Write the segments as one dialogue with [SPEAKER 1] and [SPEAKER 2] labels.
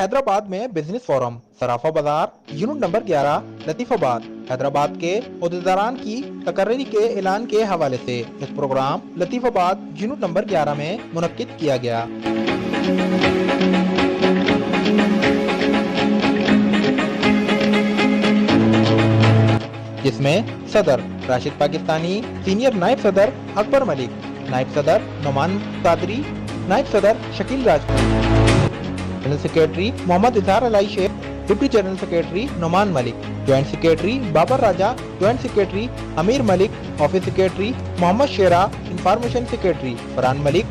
[SPEAKER 1] हैदराबाद में business forum सराफा बाजार unit number 11 Latifabad Hyderabad के ओहदेदारान की तकर्री के ऐलान के हवाले से इस प्रोग्राम लतीफाबाद यूनिट नंबर 11 में मुनक्किद किया गया, जिसमें सदर राशिद पाकिस्तानी, सीनियर नायब सदर अकबर मलिक, नायब सदर नोमान कादरी, नायब सदर Shakeel Rajput, general secretary Mohammad Izhar Alai Sheikh, deputy general secretary Noman Malik, joint secretary Babar Raja, joint secretary Amir Malik, office secretary Mohammad Shera, information secretary Farhan Malik,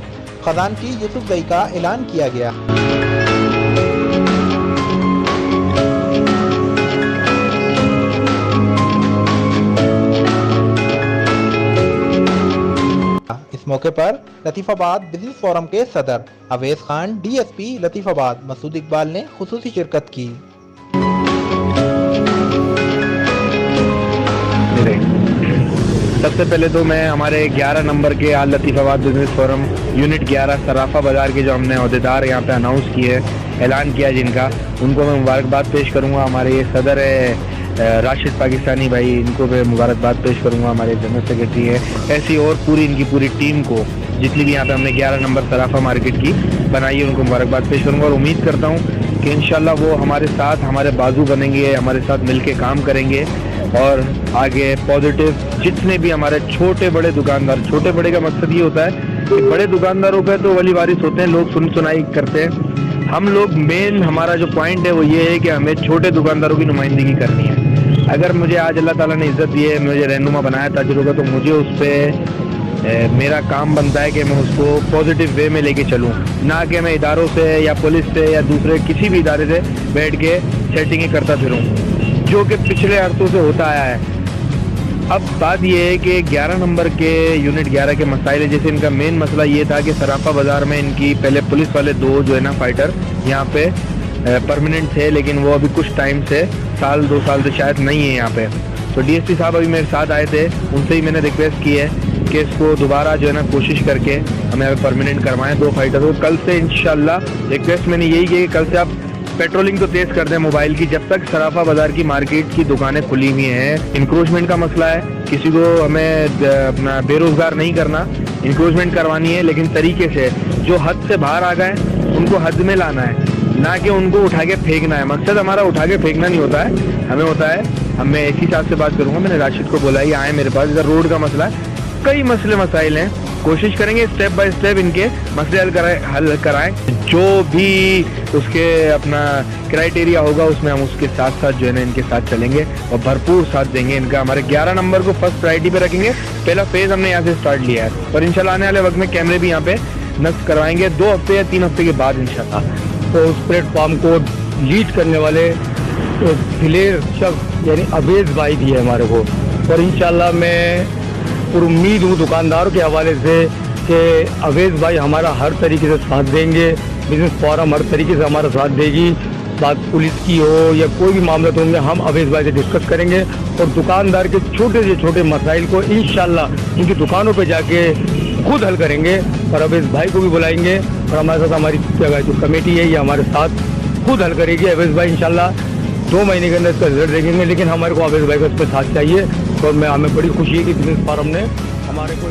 [SPEAKER 1] खजानची यूसुफ जई का ऐलान किया गया। इस मौके पर लतीफाबाद बिजनेस फोरम के सदर अवैस खान, डीएसपी लतीफाबाद मसूद इकबाल ने खुसूसी शिरकत की।
[SPEAKER 2] सबसे पहले तो मैं हमारे 11 नंबर के आल लतीफाबाद बिजनेस फोरम यूनिट 11 सराफा बाजार के जो हमने अहदेदार यहाँ पे अनाउंस किए, ऐलान किया जिनका, उनको मैं मुबारकबाद पेश करूँगा। हमारे ये सदर है राशिद पाकिस्तानी भाई, इनको मैं मुबारकबाद पेश करूँगा। हमारे जनरल सेक्रेटरी है, ऐसी और पूरी इनकी पूरी टीम को, जितनी भी यहाँ पे हमने 11 नंबर सराफा मार्केट की बनाई है, उनको मुबारकबाद पेश करूँगा। और उम्मीद करता हूँ कि इंशाल्लाह वो हमारे साथ हमारे बाजू बनेंगे, हमारे साथ मिलके काम करेंगे और आगे पॉजिटिव जितने भी हमारे छोटे बड़े दुकानदार, छोटे बड़े का मकसद ये होता है कि बड़े दुकानदारों पे तो वली वारिस होते हैं, लोग सुनाई करते हैं। हम लोग मेन हमारा जो पॉइंट है वो ये है कि हमें छोटे दुकानदारों की नुमाइंदगी करनी है। अगर मुझे आज अल्लाह ताला ने इज्जत दी है, मुझे रहनुमा बनाया ताजिरों का, तो मुझे उस पर मेरा काम बनता है कि मैं उसको पॉजिटिव वे में लेके चलूँ, ना कि मैं इदारों से या पुलिस से या दूसरे किसी भी इदारे से बैठ के सेटिंग करता फिरूँ, जो कि पिछले अरसों से होता आया है। अब बात यह है कि 11 नंबर के यूनिट 11 के मसाइल, जैसे इनका मेन मसला ये था कि सराफा बाजार में इनकी पहले पुलिस वाले 2 जो है ना फाइटर यहाँ पे परमानेंट थे, लेकिन वो अभी कुछ टाइम से 1-2 साल से शायद नहीं है यहाँ पे। तो डीएसपी साहब अभी मेरे साथ आए थे, उनसे ही मैंने रिक्वेस्ट की है कि इसको दोबारा जो है ना कोशिश करके हमें अभी परमानेंट करवाएं 2 फाइटर को। कल से इंशाल्लाह रिक्वेस्ट मैंने यही की कि कल से आप पेट्रोलिंग तो तेज कर दें मोबाइल की, जब तक सराफा बाजार की मार्केट की दुकानें खुली हुई हैं। इंक्रोचमेंट का मसला है, किसी को हमें अपना बेरोजगार नहीं करना, इंक्रोचमेंट करवानी है, लेकिन तरीके से। जो हद से बाहर आ गए उनको हद में लाना है, ना कि उनको उठा के फेंकना है। मकसद हमारा उठा के फेंकना नहीं होता है, हमें होता है, मैं एक ही साथ से बात करूंगा। मैंने राशिद को बोला ये आए मेरे पास, इधर रोड का मसला है, कई मसले मसाइल हैं, कोशिश करेंगे स्टेप बाय स्टेप इनके मसले हल कराएं। जो भी उसके अपना क्राइटेरिया होगा उसमें हम उसके साथ साथ जो है ना इनके साथ चलेंगे और भरपूर साथ देंगे इनका। हमारे 11 नंबर को फर्स्ट प्रायोरिटी पे रखेंगे। पहला फेज हमने यहाँ से स्टार्ट लिया है और इंशाल्लाह आने वाले वक्त में कैमरे भी यहाँ पे नस्ब करवाएंगे 2 हफ्ते या 3 हफ्ते के बाद इंशाल्लाह।
[SPEAKER 3] तो उस प्लेटफॉर्म को लीड करने वाले तो दिलेर शख्स यानी अवैस भाई भी है हमारे को, और इंशाल्लाह मैं उम्मीद हूँ दुकानदारों के हवाले से कि अवैस भाई हमारा हर तरीके से साथ देंगे, बिजनेस फोरम हर तरीके से हमारा साथ देगी। बात पुलिस की हो या कोई भी मामला तो होंगे, हम अवैस भाई से डिस्कस करेंगे और दुकानदार के छोटे से छोटे मसाइल को इंशाल्लाह उनकी दुकानों पे जाके खुद हल करेंगे और अवैस भाई को भी बुलाएंगे और हमारे साथ हमारी जो कमेटी है ये हमारे साथ खुद हल करेगी। अवैस भाई इंशाल्लाह 2 महीने के अंदर इसका रिजल्ट देखेंगे, लेकिन हमारे को अवैस भाई का इस पर साथ चाहिए और हमें बड़ी खुशी है कि बिजनेस फोरम ने हमारे को